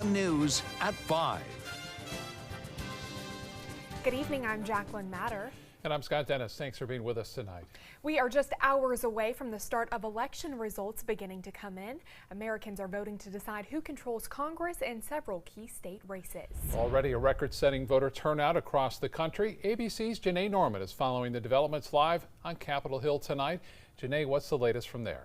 News at 5. Good evening, I'm Jacqueline Matter. And I'm Scott Dennis. Thanks for being with us tonight. We are just hours away from the start of election results beginning to come in. Americans are voting to decide who controls Congress in several key state races. Already a record-setting voter turnout across the country. ABC's Janae Norman is following the developments live on Capitol Hill tonight. Janae, what's the latest from there?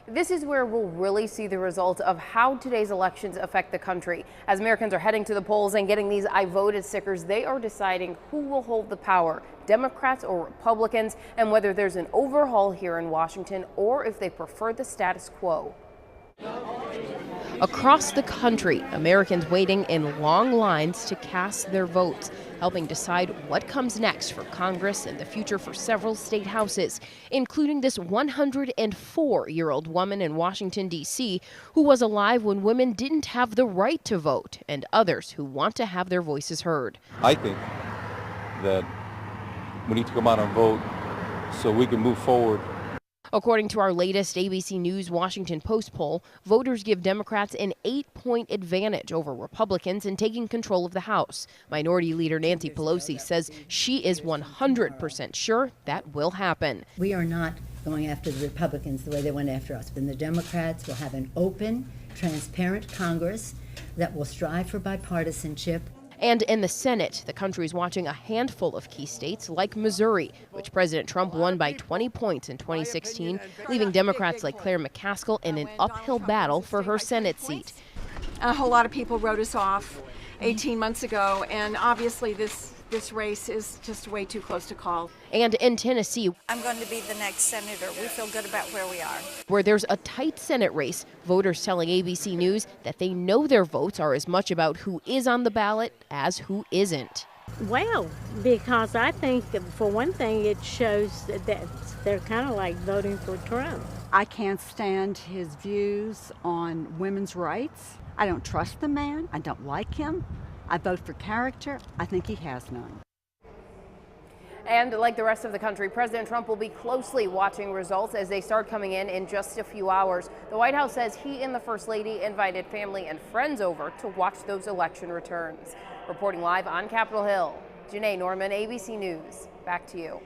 This is where we'll really see the results of how today's elections affect the country. As Americans are heading to the polls and getting these I voted stickers, they are deciding who will hold the power, Democrats or Republicans, and whether there's an overhaul here in Washington or if they prefer the status quo. Across the country, Americans waiting in long lines to cast their votes, helping decide what comes next for Congress and the future for several state houses, including this 104-year-old woman in Washington, D.C., who was alive when women didn't have the right to vote, and others who want to have their voices heard. I think that we need to come out and vote so we can move forward. According to our latest ABC News Washington Post poll, voters give Democrats an 8-point advantage over Republicans in taking control of the House. Minority Leader Nancy Pelosi says she is 100% sure that will happen. We are not going after the Republicans the way they went after us. But the Democrats will have an open, transparent Congress that will strive for bipartisanship. And in the Senate, the country is watching a handful of key states like Missouri, which President Trump won by 20 points in 2016, leaving Democrats like Claire McCaskill in an uphill battle for her Senate seat. A whole lot of people wrote us off 18 months ago, and obviously this race is just way too close to call. And in Tennessee, I'm going to be the next senator. We feel good about where we are. Where there's a tight Senate race, voters telling ABC News that they know their votes are as much about who is on the ballot as who isn't. Well, because I think, for one thing, it shows that they're kind of like voting for Trump. I can't stand his views on women's rights. I don't trust the man. I don't like him. I vote for character. I think he has none. And like the rest of the country, President Trump will be closely watching results as they start coming in just a few hours. The White House says he and the First Lady invited family and friends over to watch those election returns. Reporting live on Capitol Hill, Janae Norman, ABC News. Back to you.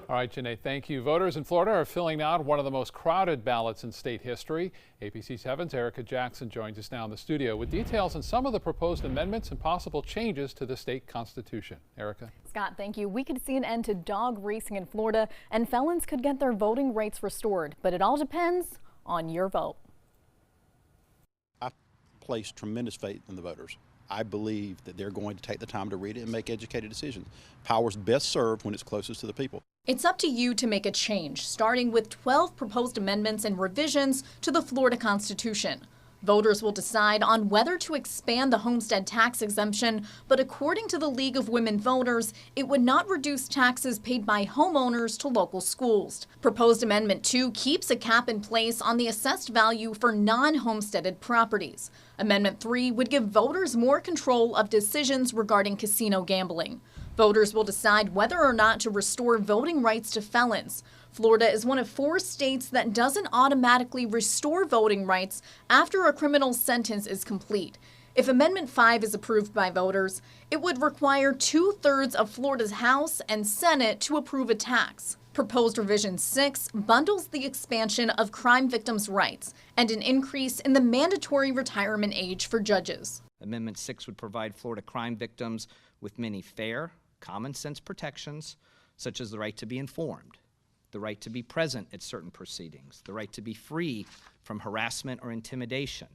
All right, Janae, thank you. Voters in Florida are filling out one of the most crowded ballots in state history. ABC7's Erica Jackson joins us now in the studio with details on some of the proposed amendments and possible changes to the state constitution. Erica. Scott, thank you. We could see an end to dog racing in Florida, and felons could get their voting rights restored. But it all depends on your vote. I place tremendous faith in the voters. I believe that they're going to take the time to read it and make educated decisions. Power's best served when it's closest to the people. It's up to you to make a change, starting with 12 proposed amendments and revisions to the Florida Constitution. Voters will decide on whether to expand the homestead tax exemption, but according to the League of Women Voters, it would not reduce taxes paid by homeowners to local schools. Proposed Amendment 2 keeps a cap in place on the assessed value for non-homesteaded properties. Amendment 3 would give voters more control of decisions regarding casino gambling. Voters will decide whether or not to restore voting rights to felons. Florida is one of 4 states that doesn't automatically restore voting rights after a criminal sentence is complete. If Amendment 5 is approved by voters, it would require 2/3 of Florida's House and Senate to approve a tax. Proposed Revision 6 bundles the expansion of crime victims' rights and an increase in the mandatory retirement age for judges. Amendment 6 would provide Florida crime victims with many fair, common-sense protections, such as the right to be informed, the right to be present at certain proceedings, the right to be free from harassment or intimidation,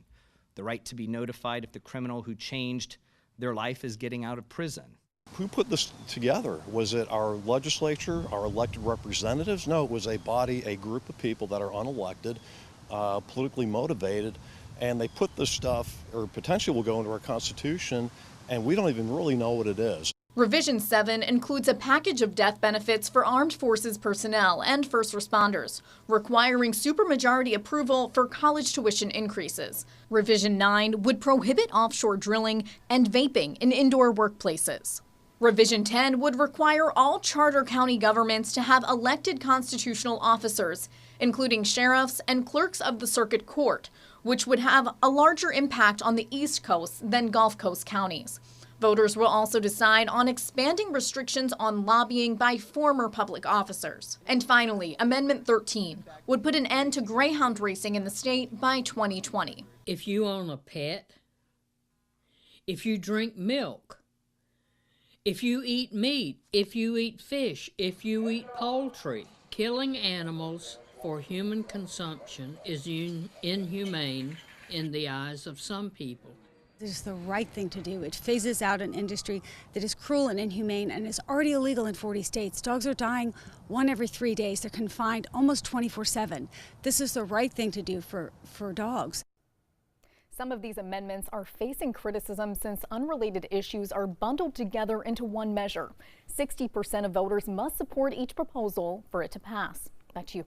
the right to be notified if the criminal who changed their life is getting out of prison. Who put this together? Was it our legislature, our elected representatives? No, it was a body, a group of people that are unelected, politically motivated, and they put this stuff, or potentially will go into our Constitution, and we don't even really know what it is. Revision 7 includes a package of death benefits for armed forces personnel and first responders, requiring supermajority approval for college tuition increases. Revision 9 would prohibit offshore drilling and vaping in indoor workplaces. Revision 10 would require all charter county governments to have elected constitutional officers. including sheriffs and clerks of the circuit court, which would have a larger impact on the East Coast than Gulf Coast counties. Voters will also decide on expanding restrictions on lobbying by former public officers. And finally, Amendment 13 would put an end to greyhound racing in the state by 2020. If you own a pet, if you drink milk, if you eat meat, if you eat fish, if you eat poultry, killing animals for human consumption is inhumane in the eyes of some people. It is the right thing to do. It phases out an industry that is cruel and inhumane and is already illegal in 40 states. Dogs are dying 1 every 3 days. They're confined almost 24/7. This is the right thing to do for dogs. Some of these amendments are facing criticism since unrelated issues are bundled together into one measure. 60% of voters must support each proposal for it to pass. Back to you.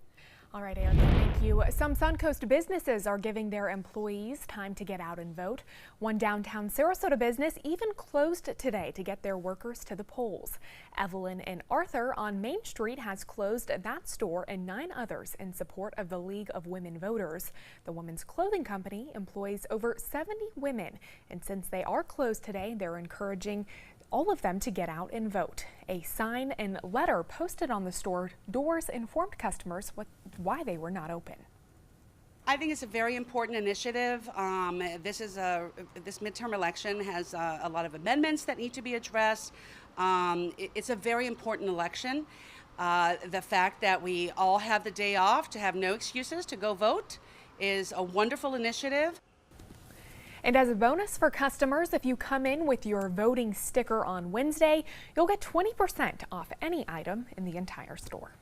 All right, Erica, thank you. Some Suncoast businesses are giving their employees time to get out and vote. One downtown Sarasota business even closed today to get their workers to the polls. Evelyn and Arthur on Main Street has closed that store and 9 others in support of the League of Women Voters. The women's clothing company employs over 70 women, and since they are closed today, they're encouraging all of them to get out and vote. A sign and letter posted on the store doors informed customers why they were not open. I think it's a very important initiative. This midterm election has a lot of amendments that need to be addressed. It's a very important election. The fact that we all have the day off to have no excuses to go vote is a wonderful initiative. And as a bonus for customers, if you come in with your voting sticker on Wednesday, you'll get 20% off any item in the entire store.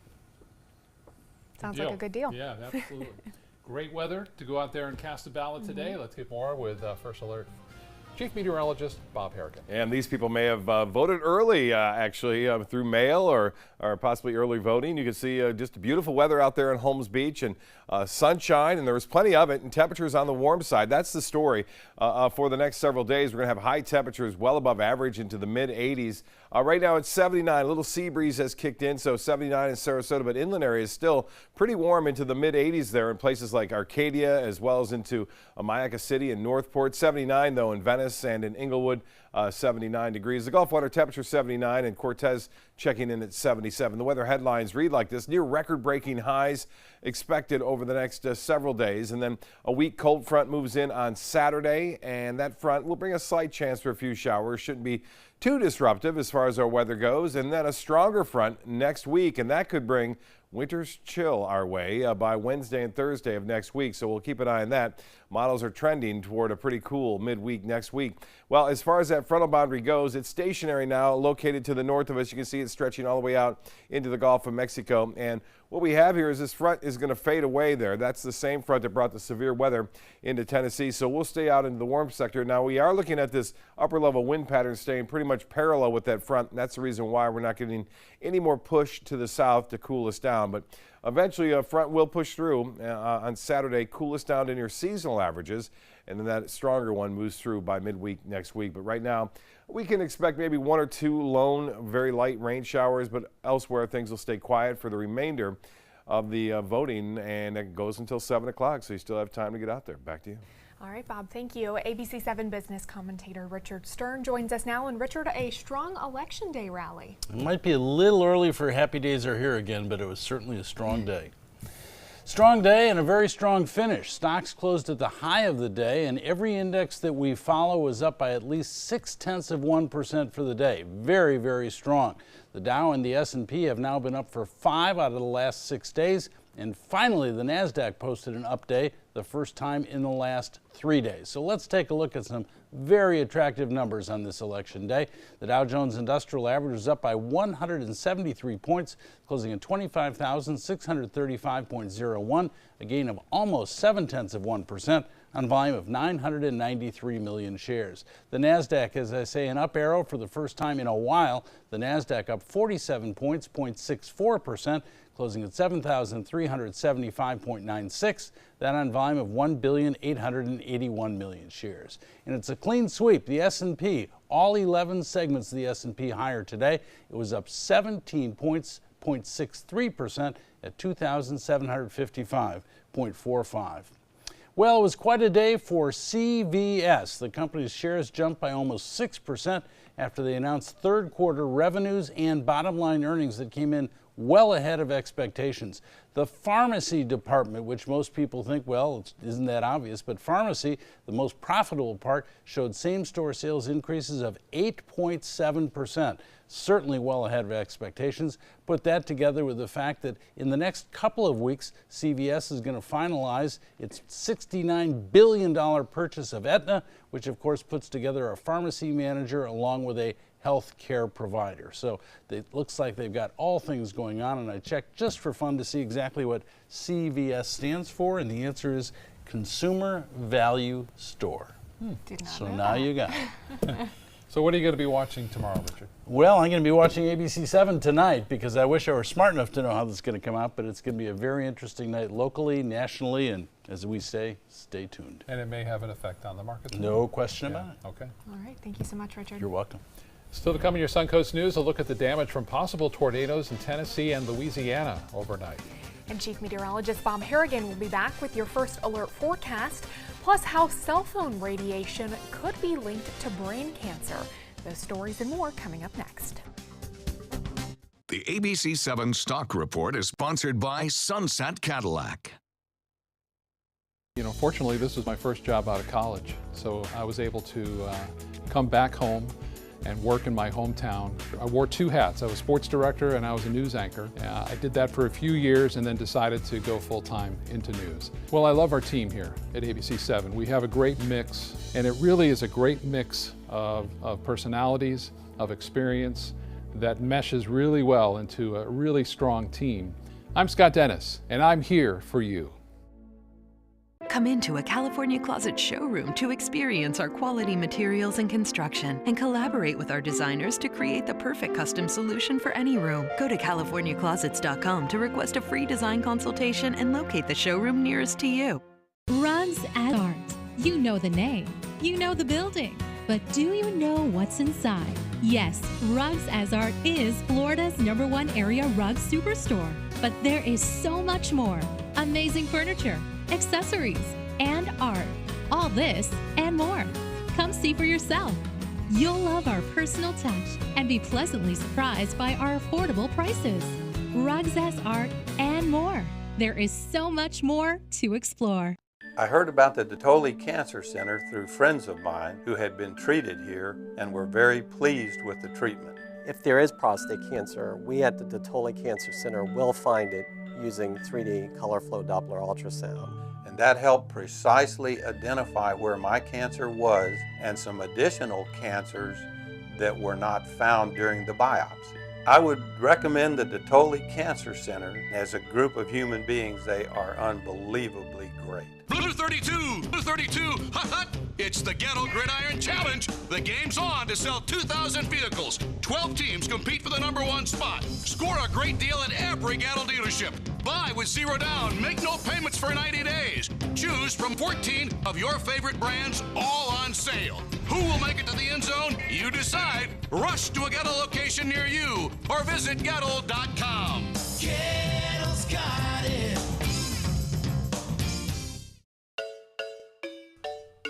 Sounds like a good deal. Yeah, absolutely. Great weather to go out there and cast a ballot today. Let's get more with First Alert Chief Meteorologist Bob Harrigan. And these people may have voted early, actually, through mail or possibly early voting. You can see just beautiful weather out there in Holmes Beach and sunshine, and there was plenty of it, and temperatures on the warm side. That's the story for the next several days. We're going to have high temperatures well above average into the mid-80s. Right now it's 79. A little sea breeze has kicked in, so 79 in Sarasota, but inland areas still pretty warm into the mid-80s there in places like Arcadia as well as into Myakka City and Northport. 79, though, in Venice and in Inglewood, 79 degrees. The Gulf water temperature 79, and Cortez checking in at 77. The weather headlines read like this: near record-breaking highs expected over the next several days, and then a weak cold front moves in on Saturday, and that front will bring a slight chance for a few showers. Shouldn't be too disruptive as far as our weather goes, and then a stronger front next week, and that could bring winter's chill our way by Wednesday and Thursday of next week, so we'll keep an eye on that. Models are trending toward a pretty cool midweek next week. Well, as far as that frontal boundary goes, it's stationary now, located to the north of us. You can see it stretching all the way out into the Gulf of Mexico, and what we have here is this front is going to fade away there. That's the same front that brought the severe weather into Tennessee, so we'll stay out into the warm sector. Now, we are looking at this upper level wind pattern staying pretty much parallel with that front, and that's the reason why we're not getting any more push to the south to cool us down. But eventually a front will push through on Saturday, cool us down to near seasonal averages, and then that stronger one moves through by midweek next week. But right now, we can expect maybe 1 or 2 lone, very light rain showers, but elsewhere things will stay quiet for the remainder of the voting, and it goes until 7 o'clock, so you still have time to get out there. Back to you. All right, Bob, thank you. ABC7 business commentator Richard Stern joins us now. And Richard, a strong Election Day rally. It might be a little early for happy days are here again, but it was certainly a strong day. Strong day and a very strong finish. Stocks closed at the high of the day, and every index that we follow was up by at least 0.6% for the day. Very, very strong. The Dow and the S&P have now been up for 5 out of the last 6 days. And finally, the NASDAQ posted an up day, the first time in the last 3 days. So let's take a look at some very attractive numbers on this election day. The Dow Jones Industrial Average was up by 173 points, closing at 25,635.01, a gain of almost 0.7% on volume of 993 million shares. The NASDAQ, as I say, an up arrow for the first time in a while. The NASDAQ up 47 points, 0.64%, closing at 7,375.96, that on volume of 1,881 million shares. And it's a clean sweep. The S&P, all 11 segments of the S&P higher today. It was up 17 points, 0.63%, at 2,755.45. Well, it was quite a day for CVS. The company's shares jumped by almost 6% after they announced third quarter revenues and bottom line earnings that came in well ahead of expectations. The pharmacy department, which most people think, well, isn't that obvious, but pharmacy, the most profitable part, showed same-store sales increases of 8.7%. Certainly well ahead of expectations. Put that together with the fact that in the next couple of weeks, CVS is going to finalize its $69 billion purchase of Aetna, which of course puts together a pharmacy manager along with a health care provider. So it looks like they've got all things going on, and I checked just for fun to see exactly what CVS stands for, and the answer is Consumer Value Store. Did not so know now that. you got it. So what are you going to be watching tomorrow, Richard? Well, I'm going to be watching ABC7 tonight because I wish I were smart enough to know how this is going to come out, but it's going to be a very interesting night locally, nationally, and as we say, stay tuned. And it may have an effect on the market. No question about it. Okay. All right. Thank you so much, Richard. You're welcome. Still to come in your Suncoast News, a look at the damage from possible tornadoes in Tennessee and Louisiana overnight. And Chief Meteorologist Bob Harrigan will be back with your first alert forecast, plus how cell phone radiation could be linked to brain cancer. Those stories and more coming up next. The ABC7 Stock Report is sponsored by Sunset Cadillac. You know, fortunately, this was my first job out of college, so I was able to come back home and work in my hometown. I wore two hats. I was sports director and I was a news anchor. I did that for a few years and then decided to go full-time into news. Well, I love our team here at ABC7. We have a great mix, and it really is a great mix of personalities, of experience that meshes really well into a really strong team. I'm Scott Dennis, and I'm here for you. Come into a California Closet showroom to experience our quality materials and construction and collaborate with our designers to create the perfect custom solution for any room. Go to CaliforniaClosets.com to request a free design consultation and locate the showroom nearest to you. Rugs as Art. You know the name, you know the building, but do you know what's inside? Yes, Rugs as Art is Florida's #1 area rug superstore, but there is so much more. Amazing furniture, accessories, and art. All this and more. Come see for yourself. You'll love our personal touch and be pleasantly surprised by our affordable prices. Rugs as Art and more. There is so much more to explore. I heard about the Detoli Cancer Center through friends of mine who had been treated here and were very pleased with the treatment. If there is prostate cancer, we at the Detoli Cancer Center will find it using 3D color flow Doppler ultrasound. And that helped precisely identify where my cancer was and some additional cancers that were not found during the biopsy. I would recommend the Detoli Cancer Center. As a group of human beings, they are unbelievably great. Blue 32, Blue 32, hot, hot. It's the Ghetto Gridiron Challenge. The game's on to sell 2,000 vehicles. 12 teams compete for the #1 spot. Score a great deal at every Ghetto dealership. Buy with 0 down. Make no payments for 90 days. Choose from 14 of your favorite brands, all on sale. Who will make it to the end zone? You decide. Rush to a Ghetto location near you or visit Ghetto.com. Ghetto's got it.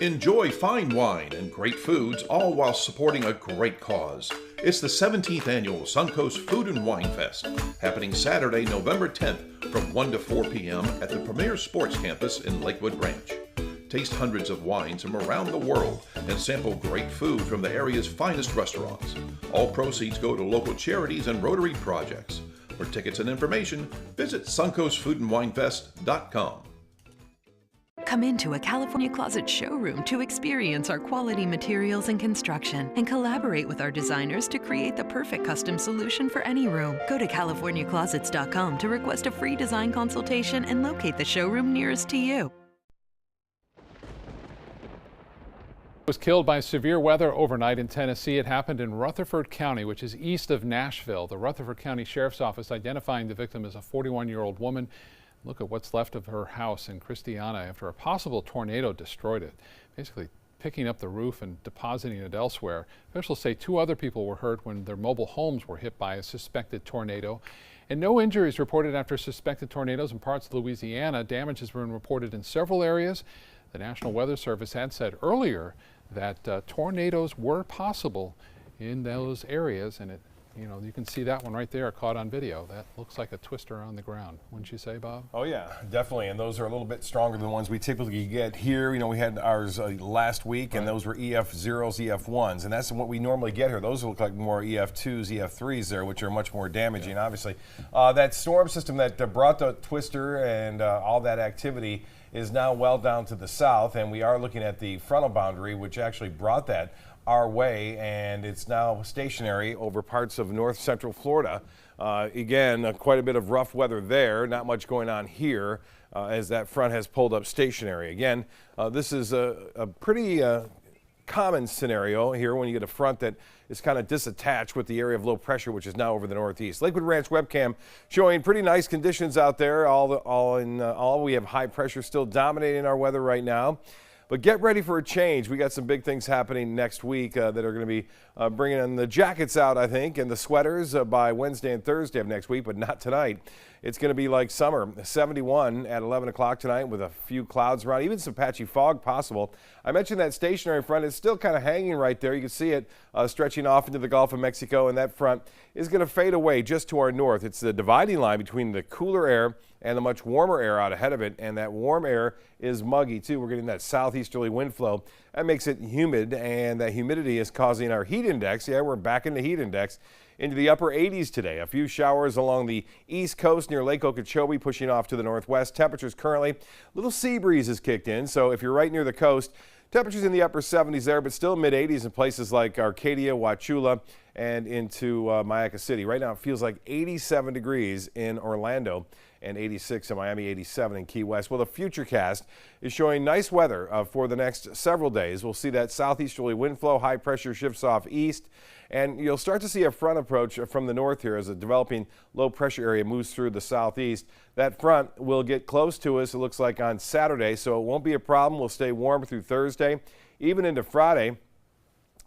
Enjoy fine wine and great foods, all while supporting a great cause. It's the 17th annual Suncoast Food and Wine Fest, happening Saturday, November 10th from 1 to 4 p.m. at the Premier Sports Campus in Lakewood Ranch. Taste hundreds of wines from around the world and sample great food from the area's finest restaurants. All proceeds go to local charities and Rotary projects. For tickets and information, visit suncoastfoodandwinefest.com. Come into a California Closet showroom to experience our quality materials and construction and collaborate with our designers to create the perfect custom solution for any room. Go to CaliforniaClosets.com to request a free design consultation and locate the showroom nearest to you. Was killed by severe weather overnight in Tennessee. It happened in Rutherford County, which is east of Nashville. The Rutherford County Sheriff's Office identifying the victim as a 41-year-old woman. Look at what's left of her house in Christiana after a possible tornado destroyed it, basically picking up the roof and depositing it elsewhere. Officials say 2 other people were hurt when their mobile homes were hit by a suspected tornado. And no injuries reported after suspected tornadoes in parts of Louisiana. Damage has been reported in several areas. The National Weather Service had said earlier that tornadoes were possible in those areas, and you can see that one right there caught on video. That looks like a twister on the ground, wouldn't you say, Bob? Oh yeah, definitely, and those are a little bit stronger than the ones we typically get here. We had ours last week, and those were EF0s, EF1s, and that's what we normally get here. Those look like more EF2s, EF3s there, which are much more damaging, obviously. That storm system that brought the twister and all that activity is now well down to the south, and we are looking at the frontal boundary, which actually brought that our way, and it's now stationary over parts of north central Florida. Again, quite a bit of rough weather there, not much going on here as that front has pulled up stationary. Again, this is a pretty common scenario here when you get a front that is kind of disattached with the area of low pressure, which is now over the northeast. Lakewood Ranch webcam showing pretty nice conditions out there. All we have high pressure still dominating our weather right now. But get ready for a change. We got some big things happening next week that are going to be bringing in the jackets out, I think, and the sweaters by Wednesday and Thursday of next week, but not tonight. It's going to be like summer, 71 at 11 o'clock tonight with a few clouds around, even some patchy fog possible. I mentioned that stationary front is still kind of hanging right there. You can see it stretching off into the Gulf of Mexico, and that front is going to fade away just to our north. It's the dividing line between the cooler air and the much warmer air out ahead of it, and that warm air is muggy too. We're getting that southeasterly wind flow. That makes it humid, and that humidity is causing our heat index, we're back in the heat index, into the upper 80s today. A few showers along the east coast near Lake Okeechobee, pushing off to the northwest. Temperatures currently, little sea breeze has kicked in, so if you're right near the coast, temperatures in the upper 70s there, but still mid 80s in places like Arcadia, Wauchula, and into Mayaca City. Right now it feels like 87 degrees in Orlando and 86 in Miami, 87 in Key West. Well, the Futurecast is showing nice weather for the next several days. We'll see that southeasterly wind flow, high pressure shifts off east, and you'll start to see a front approach from the north here as a developing low pressure area moves through the southeast. That front will get close to us, it looks like, on Saturday, so it won't be a problem. We'll stay warm through Thursday, even into Friday.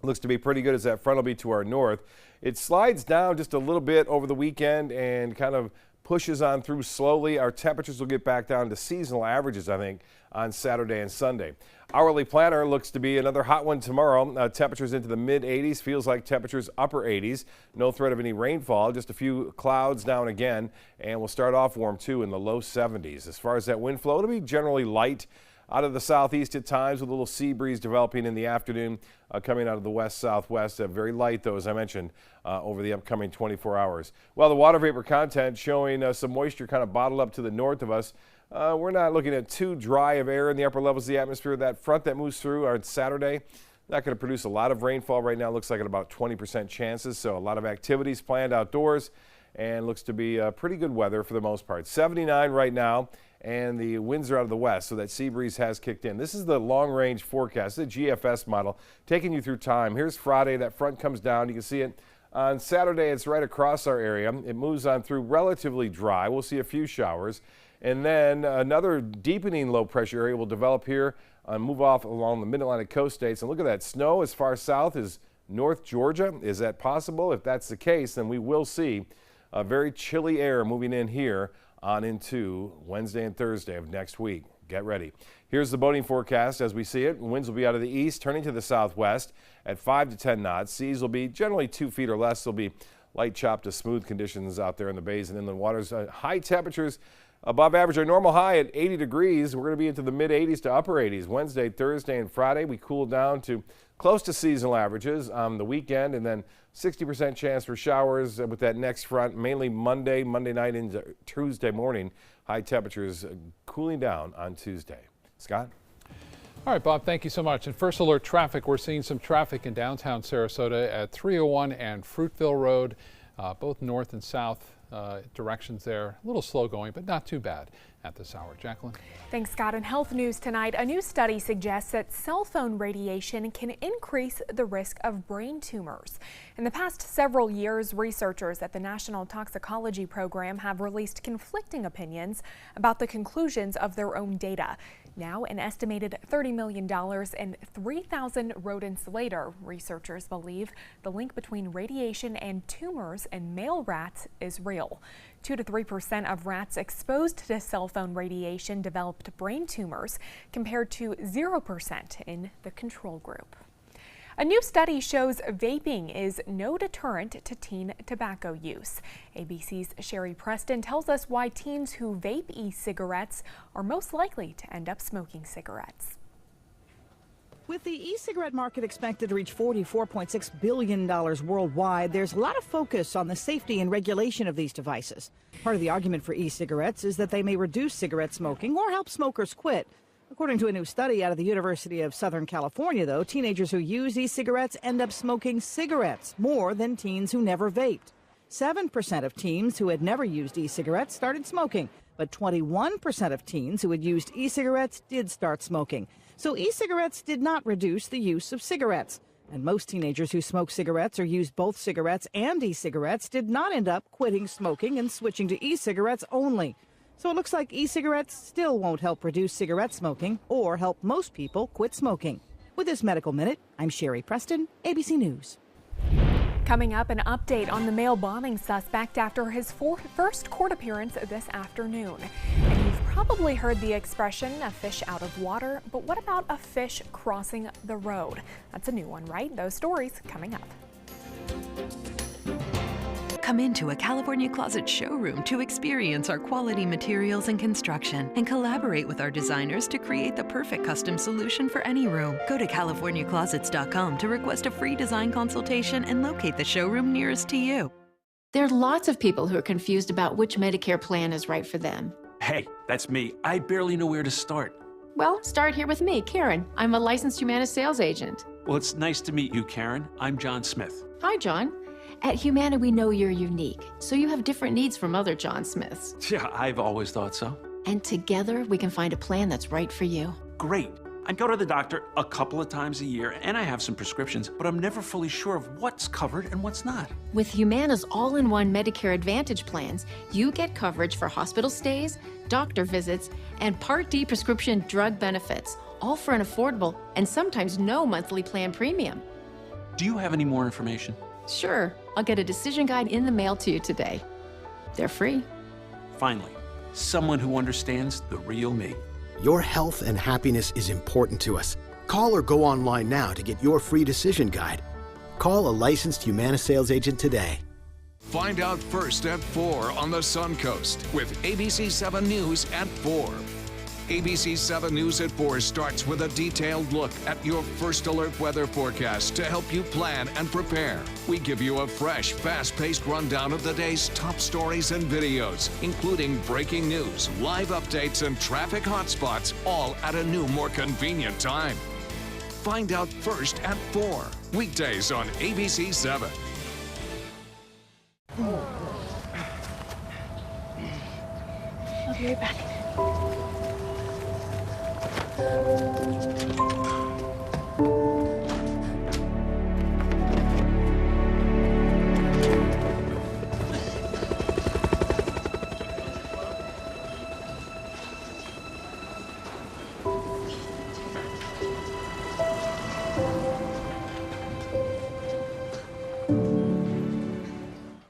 Looks to be pretty good as that front will be to our north. It slides down just a little bit over the weekend and kind of pushes on through slowly. Our temperatures will get back down to seasonal averages, I think, on Saturday and Sunday. Hourly planner looks to be another hot one tomorrow. Temperatures into the mid 80s, feels like temperatures upper 80s. No threat of any rainfall, just a few clouds now and again, and we'll start off warm too in the low 70s. As far as that wind flow, it'll be generally light out of the southeast at times with a little sea breeze developing in the afternoon, coming out of the west-southwest. Very light, though, as I mentioned, over the upcoming 24 hours. Well, the water vapor content showing some moisture kind of bottled up to the north of us. We're not looking at too dry of air in the upper levels of the atmosphere. That front that moves through on Saturday, not going to produce a lot of rainfall right now. Looks like at about 20% chances, so a lot of activities planned outdoors, and looks to be pretty good weather for the most part. 79 right now, and the winds are out of the west, so that sea breeze has kicked in. This is the long-range forecast, the GFS model, taking you through time. Here's Friday. That front comes down. You can see it on Saturday. It's right across our area. It moves on through relatively dry. We'll see a few showers. And then another deepening low-pressure area will develop here and move off along the mid-Atlantic coast states. And look at that snow as far south as North Georgia. Is that possible? If that's the case, then we will see a very chilly air moving in here on into Wednesday and Thursday of next week. Get ready. Here's the boating forecast as we see it. Winds will be out of the east, turning to the southwest at 5 to 10 knots. Seas will be generally 2 feet or less. There'll be light chop to smooth conditions out there in the bays and inland waters. High temperatures above average. Our normal high at 80 degrees. We're going to be into the mid 80s to upper 80s. Wednesday, Thursday, and Friday, we cool down to close to seasonal averages on the weekend, and then 60% chance for showers with that next front, mainly Monday night into Tuesday morning. High temperatures cooling down on Tuesday. Scott? All right, Bob, thank you so much. And first alert traffic, we're seeing some traffic in downtown Sarasota at 301 and Fruitville Road, both north and south directions there. A little slow going, but not too bad at this hour. Jacqueline? Thanks, Scott. In health news tonight, a new study suggests that cell phone radiation can increase the risk of brain tumors. In the past several years, researchers at the National Toxicology Program have released conflicting opinions about the conclusions of their own data. Now, an estimated $30 million and 3,000 rodents later, researchers believe the link between radiation and tumors in male rats is real. 2 to 3% of rats exposed to cell phone radiation developed brain tumors, compared to 0% in the control group. A new study shows vaping is no deterrent to teen tobacco use. ABC's Sherry Preston tells us why teens who vape e-cigarettes are most likely to end up smoking cigarettes. With the e-cigarette market expected to reach $44.6 billion worldwide, there's a lot of focus on the safety and regulation of these devices. Part of the argument for e-cigarettes is that they may reduce cigarette smoking or help smokers quit. According to a new study out of the University of Southern California, though, teenagers who use e-cigarettes end up smoking cigarettes more than teens who never vaped. 7% of teens who had never used e-cigarettes started smoking, but 21% of teens who had used e-cigarettes did start smoking. So e-cigarettes did not reduce the use of cigarettes. And most teenagers who smoke cigarettes or used both cigarettes and e-cigarettes did not end up quitting smoking and switching to e-cigarettes only. So it looks like e-cigarettes still won't help reduce cigarette smoking or help most people quit smoking. With this Medical Minute, I'm Sherry Preston, ABC News. Coming up, an update on the male bombing suspect after his first court appearance this afternoon. And you've probably heard the expression, a fish out of water, but what about a fish crossing the road? That's a new one, right? Those stories coming up. Come into a California Closet showroom to experience our quality materials and construction and collaborate with our designers to create the perfect custom solution for any room. Go to CaliforniaClosets.com to request a free design consultation and locate the showroom nearest to you. There are lots of people who are confused about which Medicare plan is right for them. Hey, that's me. I barely know where to start. Well, start here with me, Karen. I'm a licensed Humana sales agent. Well, it's nice to meet you, Karen. I'm John Smith. Hi, John. At Humana, we know you're unique, so you have different needs from other John Smiths. Yeah, I've always thought so. And together, we can find a plan that's right for you. Great. I go to the doctor a couple of times a year, and I have some prescriptions, but I'm never fully sure of what's covered and what's not. With Humana's all-in-one Medicare Advantage plans, you get coverage for hospital stays, doctor visits, and Part D prescription drug benefits, all for an affordable and sometimes no monthly plan premium. Do you have any more information? Sure. I'll get a decision guide in the mail to you today. They're free. Finally, someone who understands the real me. Your health and happiness is important to us. Call or go online now to get your free decision guide. Call a licensed Humana sales agent today. Find out first at 4 on the Suncoast with ABC7 News at 4. ABC7 News at 4 starts with a detailed look at your first alert weather forecast to help you plan and prepare. We give you a fresh, fast-paced rundown of the day's top stories and videos, including breaking news, live updates, and traffic hotspots, all at a new, more convenient time. Find out first at 4, weekdays on ABC7. I'll be right back.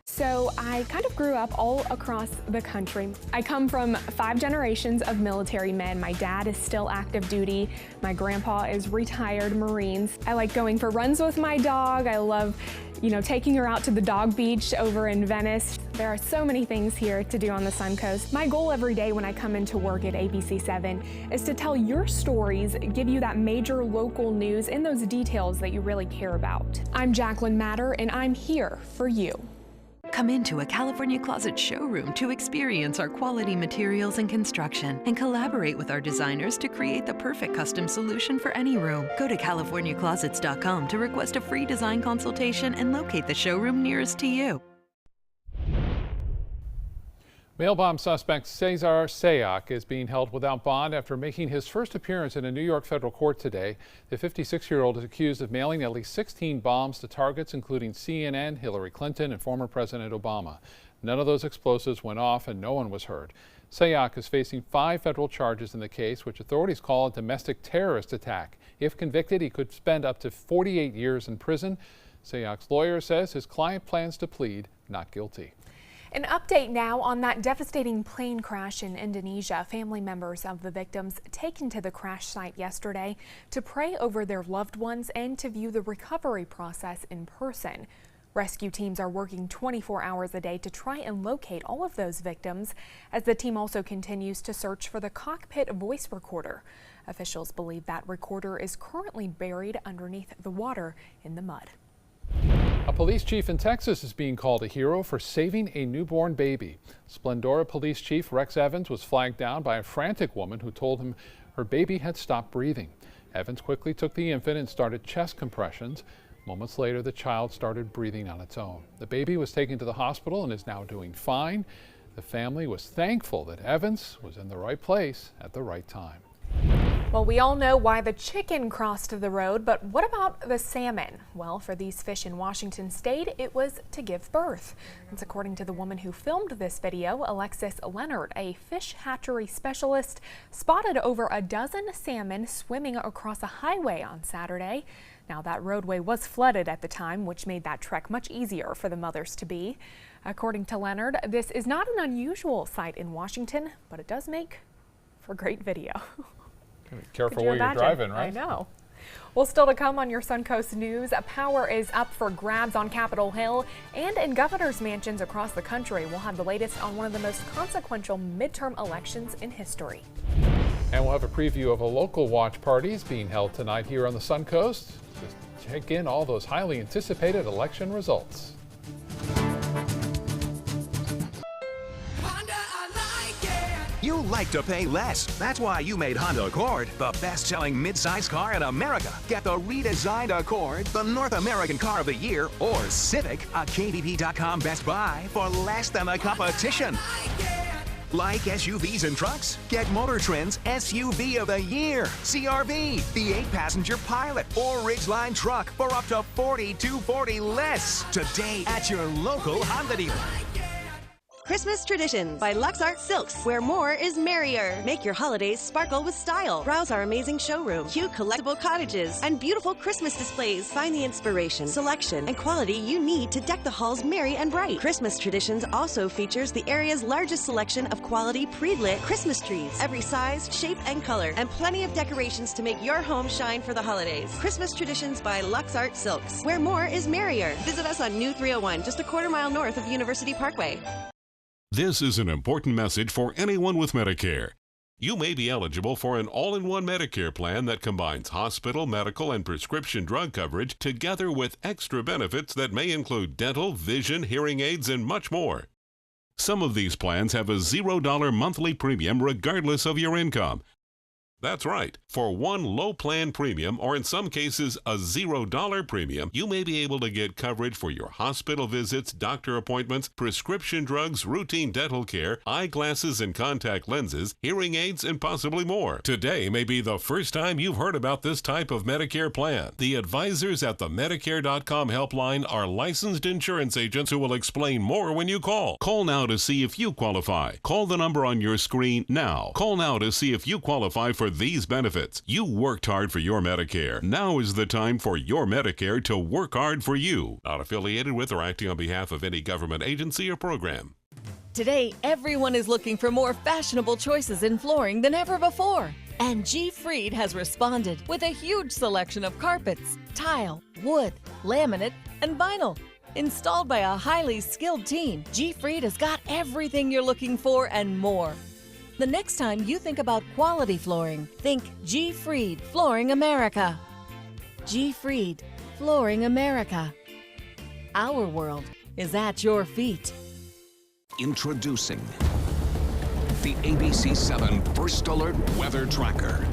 So I kind of grew up all across the country. I come from 5 generations of military men. My dad is still active duty. My grandpa is retired Marines. I like going for runs with my dog. I love, taking her out to the dog beach over in Venice. There are so many things here to do on the Suncoast. My goal every day when I come into work at ABC7 is to tell your stories, give you that major local news and those details that you really care about. I'm Jacqueline Matter, and I'm here for you. Come into a California Closet showroom to experience our quality materials and construction and collaborate with our designers to create the perfect custom solution for any room. Go to CaliforniaClosets.com to request a free design consultation and locate the showroom nearest to you. Mail bomb suspect Cesar Sayoc is being held without bond after making his first appearance in a New York federal court today. The 56-year-old is accused of mailing at least 16 bombs to targets including CNN, Hillary Clinton, and former President Obama. None of those explosives went off and no one was hurt. Sayak is facing 5 federal charges in the case, which authorities call a domestic terrorist attack. If convicted, he could spend up to 48 years in prison. Sayak's lawyer says his client plans to plead not guilty. An update now on that devastating plane crash in Indonesia. Family members of the victims taken to the crash site yesterday to pray over their loved ones and to view the recovery process in person. Rescue teams are working 24 hours a day to try and locate all of those victims, as the team also continues to search for the cockpit voice recorder. Officials believe that recorder is currently buried underneath the water in the mud. A police chief in Texas is being called a hero for saving a newborn baby. Splendora Police Chief Rex Evans was flagged down by a frantic woman who told him her baby had stopped breathing. Evans quickly took the infant and started chest compressions. Moments later, the child started breathing on its own. The baby was taken to the hospital and is now doing fine. The family was thankful that Evans was in the right place at the right time. Well, we all know why the chicken crossed the road, but what about the salmon? Well, for these fish in Washington state, it was to give birth. That's according to the woman who filmed this video. Alexis Leonard, a fish hatchery specialist, spotted over a dozen salmon swimming across a highway on Saturday. Now, that roadway was flooded at the time, which made that trek much easier for the mothers to be. According to Leonard, this is not an unusual sight in Washington, but it does make for great video. Careful where you're driving, right? I know. Well, still to come on your Suncoast News, power is up for grabs on Capitol Hill and in governors' mansions across the country. We'll have the latest on one of the most consequential midterm elections in history. And we'll have a preview of a local watch parties being held tonight here on the Suncoast. Just check in all those highly anticipated election results. You like to pay less. That's why you made Honda Accord the best-selling mid-size car in America. Get the redesigned Accord, the North American Car of the Year, or Civic, a KBB.com Best Buy for less than the competition. Like SUVs and trucks? Get Motor Trend's SUV of the Year, CRV, the 8-passenger Pilot, or Ridgeline truck for up to $4,240 less. Today at your local Honda dealer. Christmas Traditions by Lux Art Silks, where more is merrier. Make your holidays sparkle with style. Browse our amazing showroom, cute collectible cottages, and beautiful Christmas displays. Find the inspiration, selection, and quality you need to deck the halls merry and bright. Christmas Traditions also features the area's largest selection of quality pre-lit Christmas trees, every size, shape, and color, and plenty of decorations to make your home shine for the holidays. Christmas Traditions by Lux Art Silks, where more is merrier. Visit us on New 301, just a quarter-mile north of University Parkway. This is an important message for anyone with Medicare. You may be eligible for an all-in-one Medicare plan that combines hospital, medical, and prescription drug coverage together with extra benefits that may include dental, vision, hearing aids, and much more. Some of these plans have a $0 monthly premium regardless of your income. That's right. For one low plan premium, or in some cases a $0 premium, you may be able to get coverage for your hospital visits, doctor appointments, prescription drugs, routine dental care, eyeglasses and contact lenses, hearing aids, and possibly more. Today may be the first time you've heard about this type of Medicare plan. The advisors at the Medicare.com helpline are licensed insurance agents who will explain more when you call. Call now to see if you qualify. Call the number on your screen now. Call now to see if you qualify for these benefits. You worked hard for your Medicare. Now is the time for your Medicare to work hard for you. Not affiliated with or acting on behalf of any government agency or program. Today, everyone is looking for more fashionable choices in flooring than ever before. And G. Fried has responded with a huge selection of carpets, tile, wood, laminate, and vinyl. Installed by a highly skilled team, G. Fried has got everything you're looking for and more. The next time you think about quality flooring, think G. Fried Flooring America. G. Fried Flooring America. Our world is at your feet. Introducing the ABC7 First Alert Weather Tracker.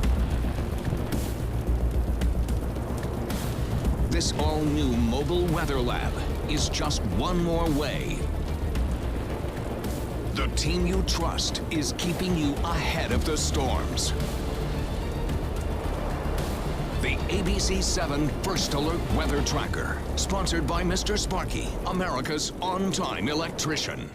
This all-new mobile weather lab is just one more way. The team you trust is keeping you ahead of the storms. The ABC7 First Alert Weather Tracker, sponsored by Mr. Sparky, America's on-time electrician.